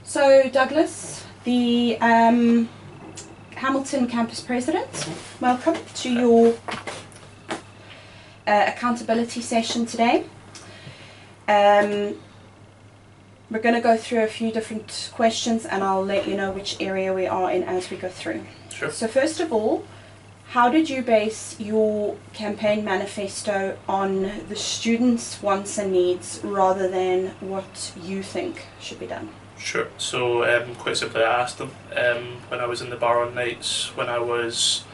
So Douglas, the Hamilton campus president, welcome to your accountability session today. We're going to go through a few different questions and I'll let you know which area we are in as we go through. Sure. So first of all, how did you base your campaign manifesto on the students' wants and needs rather than what you think should be done? Sure. So quite simply, I asked them when I was in the bar on nights, when I was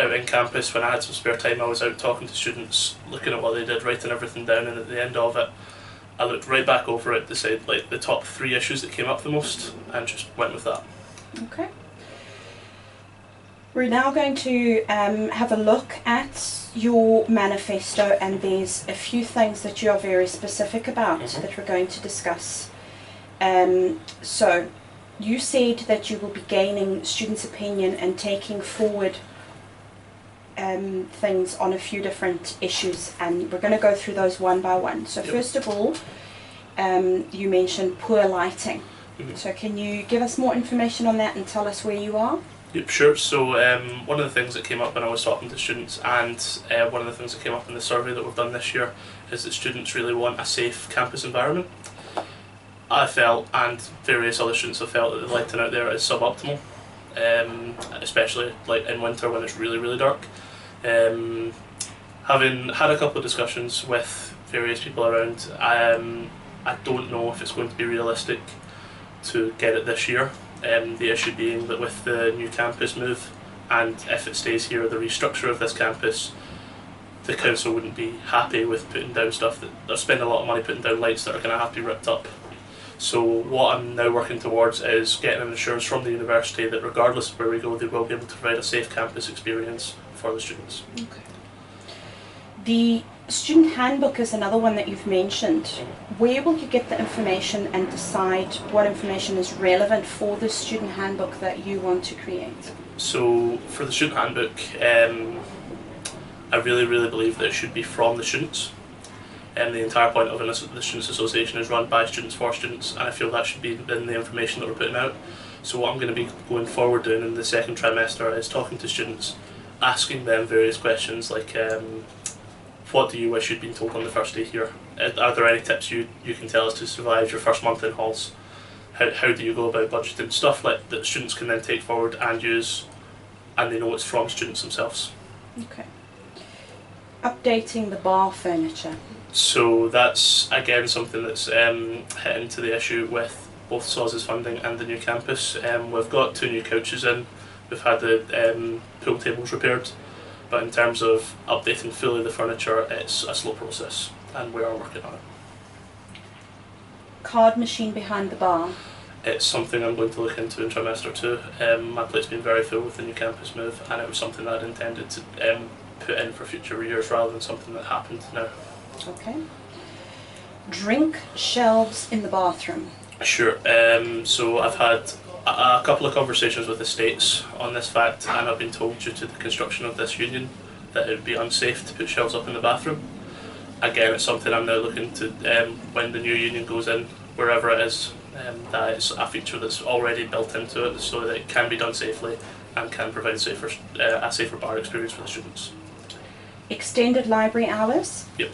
out in campus, when I had some spare time, I was out talking to students, looking at what they did, writing everything down, and at the end of it, I looked right back over it, decided like the top 3 issues that came up the most, and just went with that. Okay. We're now going to have a look at your manifesto, and there's a few things that you are very specific about that we're going to discuss. So you said that you will be gaining students' opinion and taking forward things on a few different issues, and we're going to go through those one by one. So first of all, you mentioned poor lighting. So can you give us more information on that and tell us where you are? Yep, sure. So one of the things that came up when I was talking to students, and one of the things that came up in the survey that we've done this year, is that students really want a safe campus environment. I felt, and various other students have felt, that the lighting out there is suboptimal, especially like in winter when it's really, really dark. Having had a couple of discussions with various people around, I don't know if it's going to be realistic to get it this year. The issue being that with the new campus move, and if it stays here, the restructure of this campus, the council wouldn't be happy with putting down stuff that they're spending a lot of money putting down lights that are going to have to be ripped up. So what I'm now working towards is getting an assurance from the university that regardless of where we go, they will be able to provide a safe campus experience for the students. Okay. The student handbook is another one that you've mentioned. Where will you get the information and decide what information is relevant for the student handbook that you want to create? So for the student handbook, I really believe that it should be from the students. The entire point of the Students' Association is run by students for students, and I feel that should be in the information that we're putting out. So what I'm going to be going forward doing in the second trimester is talking to students, asking them various questions like what do you wish you'd been told on the first day here? Are there any tips you can tell us to survive your first month in halls? How do you go about budgeting? Stuff like that students can then take forward and use, and they know it's from students themselves. Okay. Updating the bar furniture. So that's again something that's hit into the issue with both SOS's funding and the new campus. We've got 2 new couches in, we've had the pool tables repaired, but in terms of updating fully the furniture, it's a slow process and we are working on it. Card machine behind the bar. It's something I'm going to look into in trimester 2. My plate's been very full with the new campus move, and it was something that I'd intended to put in for future years rather than something that happened now. Okay. Drink shelves in the bathroom. Sure. So I've had a couple of conversations with the States on this fact, and I've been told due to the construction of this union that it would be unsafe to put shelves up in the bathroom. Again, it's something I'm now looking to, when the new union goes in, wherever it is, that it's a feature that's already built into it so that it can be done safely and can provide a safer bar experience for the students. Extended library hours. Yep.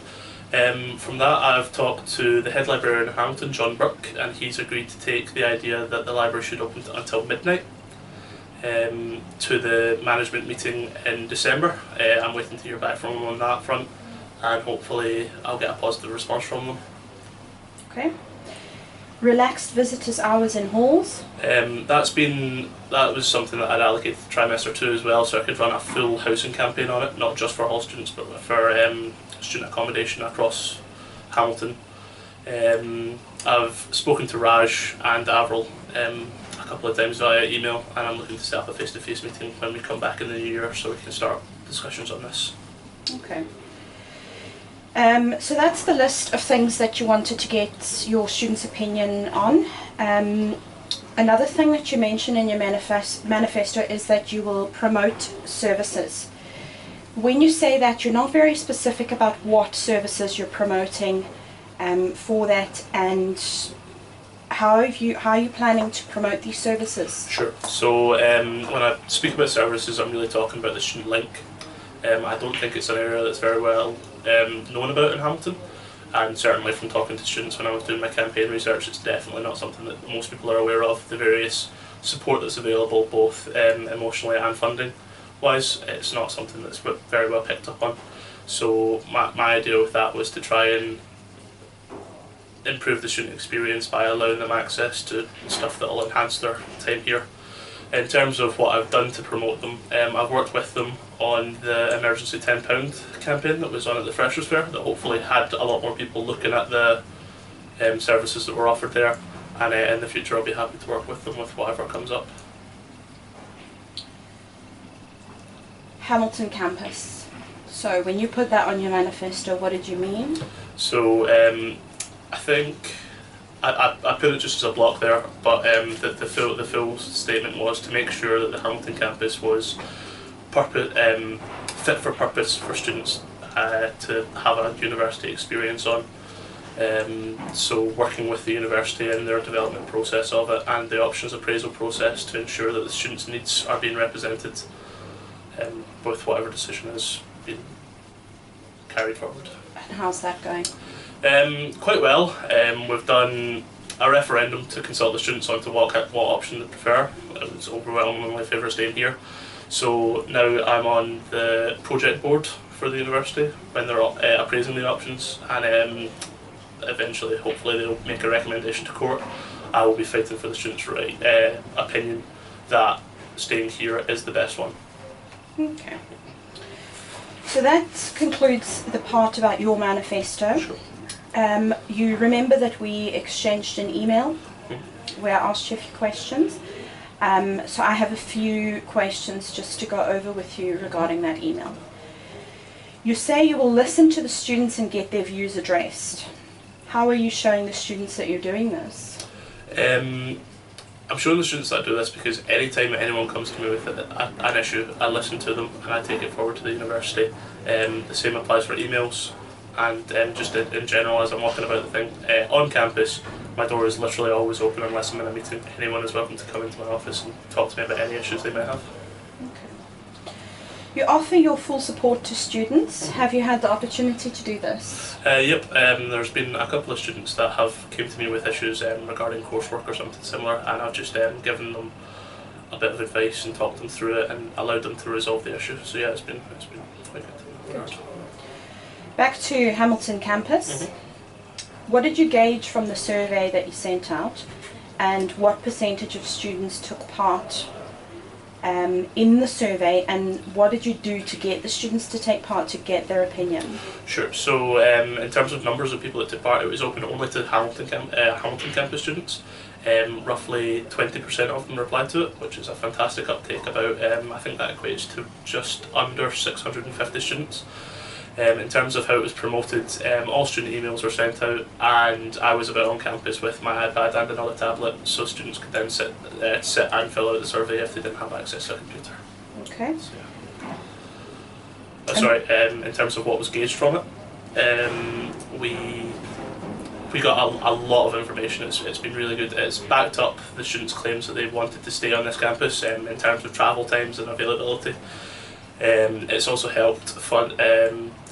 From that, I've talked to the head librarian in Hamilton, John Burke, and he's agreed to take the idea that the library should open until midnight to the management meeting in December. I'm waiting to hear back from them on that front, and hopefully I'll get a positive response from them. Okay. Relaxed visitors hours in halls. That was something that I'd allocated to trimester 2 as well, so I could run a full housing campaign on it, not just for hall students, but for student accommodation across Hamilton. I've spoken to Raj and Avril a couple of times via email, and I'm looking to set up a face-to-face meeting when we come back in the new year so we can start discussions on this. Okay. So that's the list of things that you wanted to get your students' opinion on. Another thing that you mentioned in your manifesto is that you will promote services. When you say that, you're not very specific about what services you're promoting for that, and how are you planning to promote these services? Sure. So when I speak about services, I'm really talking about the student link. I don't think it's an area that's very well known about in Hamilton, and certainly from talking to students when I was doing my campaign research, it's definitely not something that most people are aware of. The various support that's available, both emotionally and funding wise, it's not something that's very well picked up on. So my idea with that was to try and improve the student experience by allowing them access to stuff that will enhance their time here. In terms of what I've done to promote them, I've worked with them on the emergency £10 campaign that was on at the Freshers' Fair, that hopefully had a lot more people looking at the services that were offered there, and in the future I'll be happy to work with them with whatever comes up. Hamilton campus. So when you put that on your manifesto, what did you mean? So I think I put it just as a block there, but the full statement was to make sure that the Hamilton campus was fit for purpose for students to have a university experience on. So working with the university in their development process of it and the options appraisal process to ensure that the students' needs are being represented with whatever decision is being carried forward. And how's that going? Quite well. We've done a referendum to consult the students on to what option they prefer. It was overwhelmingly favour staying here. So now I'm on the project board for the university when they're appraising the options, and eventually, hopefully, they'll make a recommendation to court. I will be fighting for the students' opinion that staying here is the best one. Okay. So that concludes the part about your manifesto. Sure. You remember that we exchanged an email where I asked you a few questions. So I have a few questions just to go over with you regarding that email. You say you will listen to the students and get their views addressed. How are you showing the students that you're doing this? I'm showing the students that I do this because anytime anyone comes to me with an issue, I listen to them and I take it forward to the university. The same applies for emails, and just in general as I'm walking about the thing. On campus, my door is literally always open unless I'm in a meeting. Anyone is welcome to come into my office and talk to me about any issues they may have. Okay. You offer your full support to students. Have you had the opportunity to do this? Yep, there's been a couple of students that have came to me with issues regarding coursework or something similar, and I've just given them a bit of advice and talked them through it and allowed them to resolve the issue. So yeah, it's been quite good. Back to Hamilton campus. What did you gauge from the survey that you sent out, and what percentage of students took part in the survey, and what did you do to get the students to take part, to get their opinion? Sure. So in terms of numbers of people that took part, it was open only to Hamilton campus students. Roughly 20% of them replied to it, which is a fantastic uptake. About I think that equates to just under 650 students. In terms of how it was promoted, all student emails were sent out, and I was about on campus with my iPad and another tablet, so students could then sit and fill out the survey if they didn't have access to a computer. Okay. So, yeah. In terms of what was gauged from it, we got a lot of information. It's been really good. It's backed up the students' claims that they wanted to stay on this campus in terms of travel times and availability. It's also helped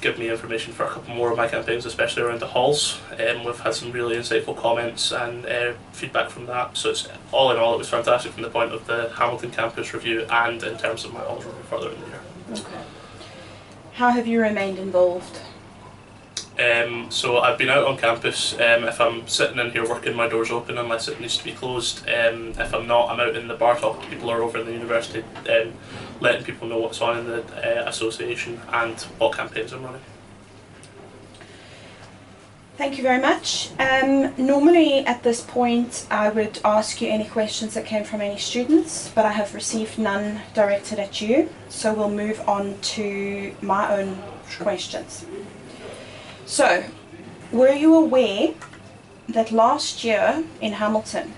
give me information for a couple more of my campaigns, especially around the halls. We've had some really insightful comments and feedback from that. So it's all in all, it was fantastic from the point of the Hamilton campus review and in terms of my halls review further in the year. Okay. How have you remained involved? So I've been out on campus. If I'm sitting in here working, my door's open unless it needs to be closed. If I'm not, I'm out in the bar talking to people who are over in the university, letting people know what's on in the association and what campaigns I'm running. Thank you very much. Normally at this point I would ask you any questions that came from any students, but I have received none directed at you, so we'll move on to my own questions. So, were you aware that last year in Hamilton,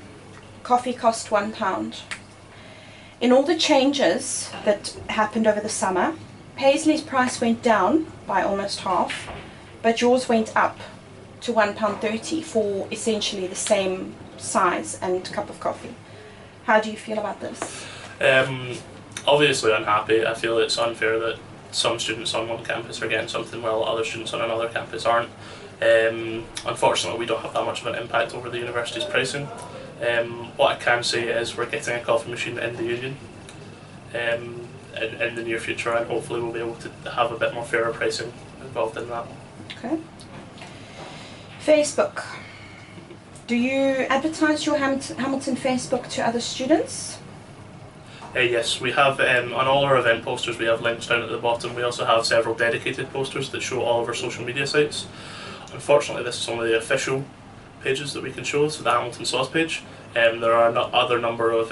coffee cost £1? In all the changes that happened over the summer, Paisley's price went down by almost half, but yours went up to £1.30 for essentially the same size and cup of coffee. How do you feel about this? Obviously unhappy. I feel it's unfair that some students on one campus are getting something while other students on another campus aren't. Unfortunately, we don't have that much of an impact over the university's pricing. What I can say is we're getting a coffee machine in the union in the near future, and hopefully we'll be able to have a bit more fairer pricing involved in that. Okay. Facebook. Do you advertise your Hamilton Facebook to other students? Yes, we have on all our event posters we have links down at the bottom. We also have several dedicated posters that show all of our social media sites. Unfortunately, this is only the official pages that we can show, so the Hamilton Sauce page. There are other number of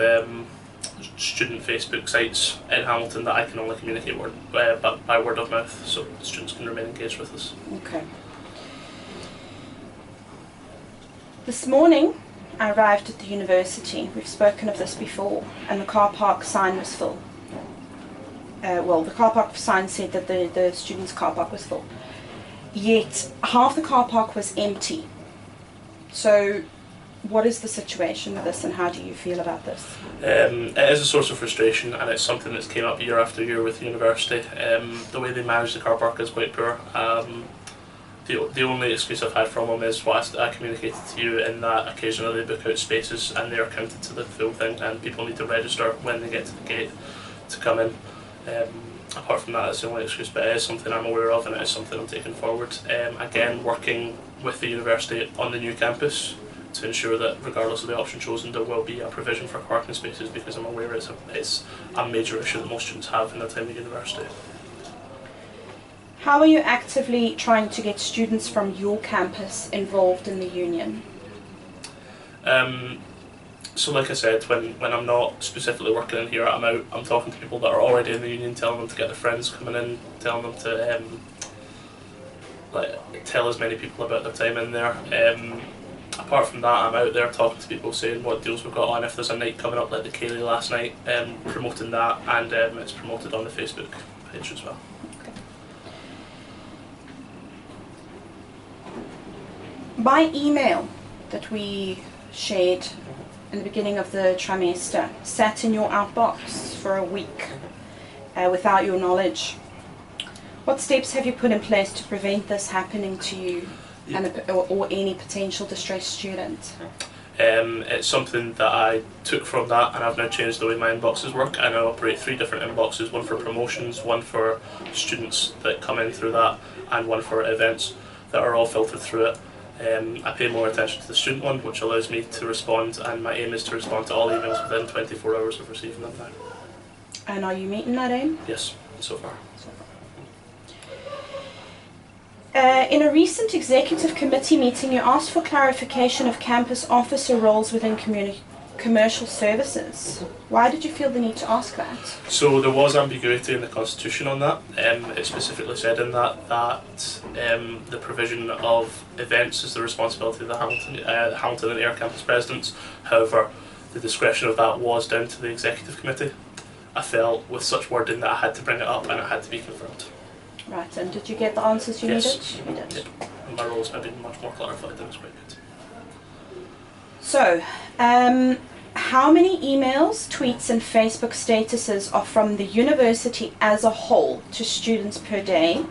student Facebook sites in Hamilton that I can only communicate by word of mouth, so students can remain engaged with us. Okay. This morning I arrived at the university. We've spoken of this before, and the car park sign was full. The car park sign said that the students' car park was full. Yet half the car park was empty. So what is the situation with this, and how do you feel about this? It is a source of frustration, and it's something that's came up year after year with the university. The way they manage the car park is quite poor. The only excuse I've had from them is what I communicated to you, in that occasionally they book out spaces and they are counted to the full thing, and people need to register when they get to the gate to come in. Apart from that, it's the only excuse, but it is something I'm aware of, and it is something I'm taking forward. Again, working with the university on the new campus to ensure that regardless of the option chosen, there will be a provision for parking spaces, because I'm aware it's a major issue that most students have in their time at university. How are you actively trying to get students from your campus involved in the union? So like I said, when I'm not specifically working in here, I'm talking to people that are already in the union, telling them to get their friends coming in, telling them to tell as many people about their time in there. Apart from that, I'm out there talking to people, saying what deals we've got on. If there's a night coming up like the Cayley last night, promoting that, and it's promoted on the Facebook page as well. My email that we shared in the beginning of the trimester sat in your outbox for a week without your knowledge. What steps have you put in place to prevent this happening to you or any potential distressed student? It's something that I took from that, and I've now changed the way my inboxes work. I now operate 3 different inboxes: one for promotions, one for students that come in through that, and one for events that are all filtered through it. I pay more attention to the student one, which allows me to respond, and my aim is to respond to all emails within 24 hours of receiving them now. And are you meeting that aim? Yes, so far. In a recent executive committee meeting, you asked for clarification of campus officer roles within commercial services. Why did you feel the need to ask that? So there was ambiguity in the constitution on that. It specifically said in that the provision of events is the responsibility of the Hamilton and Ayr campus presidents. However, the discretion of that was down to the executive committee. I felt with such wording that I had to bring it up, and it had to be confirmed. Right, and did you get the answers you needed? You did. Yep. And my role's maybe much more clarified, that was quite good. So, how many emails, tweets and Facebook statuses are from the university as a whole to students per day?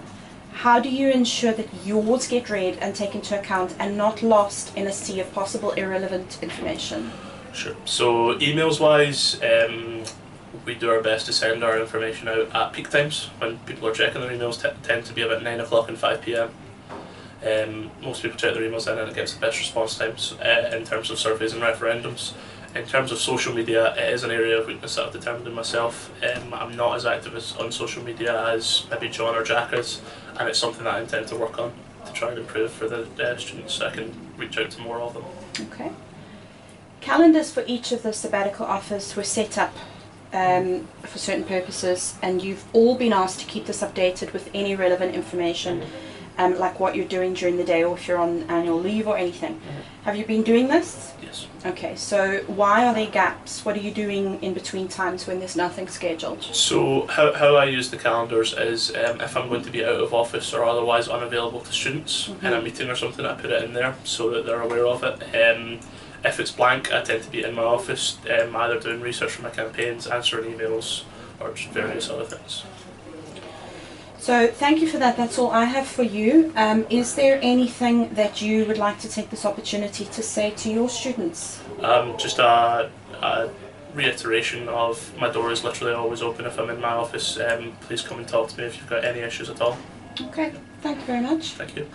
How do you ensure that yours get read and taken into account and not lost in a sea of possible irrelevant information? Sure. So emails wise, we do our best to send our information out at peak times when people are checking their emails. Tend to be about 9 o'clock and 5 p.m. Most people check their emails then, and it gives the best response times in terms of surveys and referendums. In terms of social media, it is an area of weakness that I've determined in myself. I'm not as active on social media as maybe John or Jack is, and it's something that I intend to work on to try and improve for the students, so I can reach out to more of them. Okay. Calendars for each of the sabbatical offers were set up for certain purposes, and you've all been asked to keep this updated with any relevant information like what you're doing during the day, or if you're on annual leave or anything. Have you been doing this? Yes. Okay, so why are there gaps? What are you doing in between times when there's nothing scheduled? So how I use the calendars is if I'm going to be out of office or otherwise unavailable to students in a meeting or something, I put it in there so that they're aware of it. If it's blank, I tend to be in my office, either doing research for my campaigns, answering emails, or just various other things. So thank you for that. That's all I have for you. Is there anything that you would like to take this opportunity to say to your students? Just a reiteration of my door is literally always open if I'm in my office. Please come and talk to me if you've got any issues at all. Okay, thank you very much. Thank you.